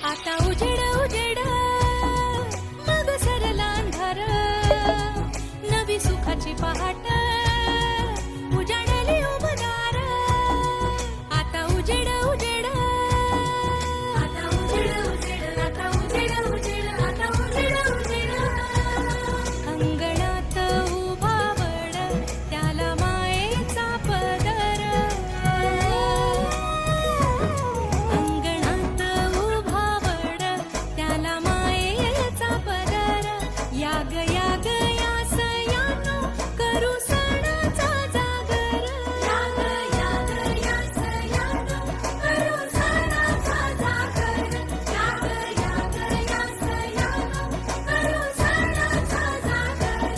आता उजेड उजेड मग सरला अंधार, नवी सुखाची पहाट उजाडली उबदार. आता उजेड उजेड, आता उजेड उजेड, आता उजेड उजेड, आता उजेड उजेड. अंगणात उभा वड त्याला मायेचा पदर, अंगणात उभा वड त्याला मायेचा पदर. याग याग या सयानो करू सणाचा जागर, याग याग या सयानो करू सणाचा जागर, याग याग या सयानो करू सणाचा जागर.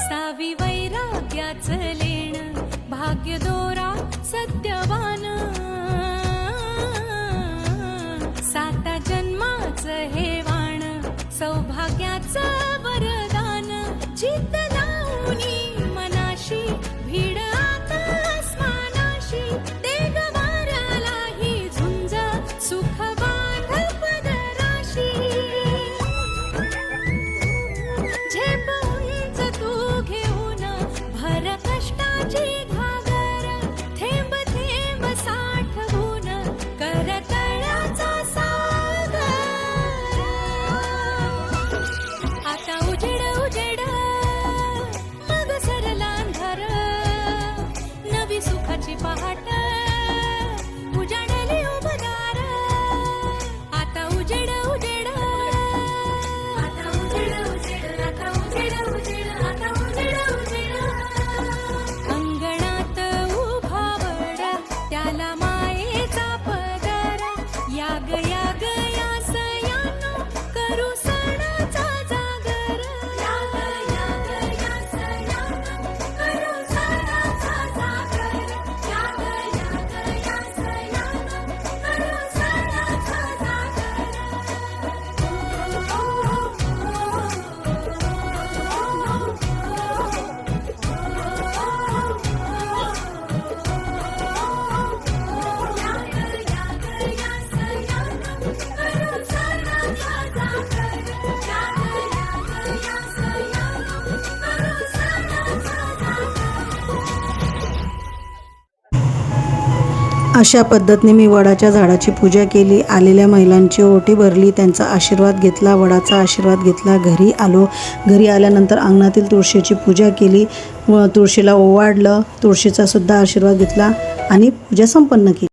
सावी वैराग्याचं लेण भाग्य दोरा सत्यवान, साता जन्माचं हे वाण सौभाग्याचं वरदान. चित्त लावणी मनाशी भीड आता आसमानाशी, देग वाऱ्यालाही झुंज सुख बांध पदराशी. झेप उंच तू घेऊन भर कष्टाची घागर, थेंब थेंब साठवून कर तळ्याचा सागर. आता उजेड उजेड मग सरला अंधार, नवी सुखाची पहाट उजाडली उबदार. आता उजेड उजेड, आता उजेड उजेड, आता उजेड उजेड, आता उजेड उजेड. अंगणात उभा वड त्याला मायेचा पदर, याग याग या सयानो करू सणाचा जागर, याग याग या सयानो करू सणाचा जागर, याग याग या सयानो करू सणाचा जागर. अशा पद्धतीने मी वडाच्या झाडाची पूजा केली. आलेल्या महिलांची ओटी भरली, त्यांचा आशीर्वाद घेतला, वडाचा आशीर्वाद घेतला. घरी आलो. घरी आल्यानंतर अंगणातील तुळशीची पूजा केली, तुळशीला ओवाळलं, तुळशीचा सुद्धा आशीर्वाद घेतला आणि पूजा संपन्न केली.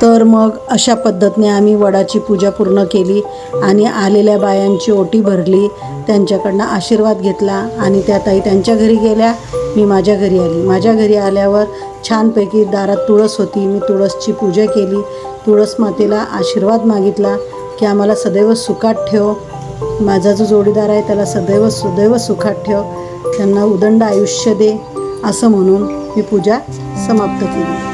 तर मग अशा पद्धतीने आम्ही वडाची पूजा पूर्ण केली आणि आलेल्या बायांची ओटी भरली, त्यांच्याकडनं आशीर्वाद घेतला आणि त्या ताई त्यांच्या घरी गेल्या, मी माझ्या घरी आली. माझ्या घरी आल्यावर छानपैकी दारात तुळस होती, मी तुळसची पूजा केली, तुळस मातेला आशीर्वाद मागितला की आम्हाला सदैव सुखात ठेव, माझा जो जोडीदार आहे त्याला सदैव सुखात ठेव, त्यांना उदंड आयुष्य दे, असं म्हणून मी पूजा समाप्त केली.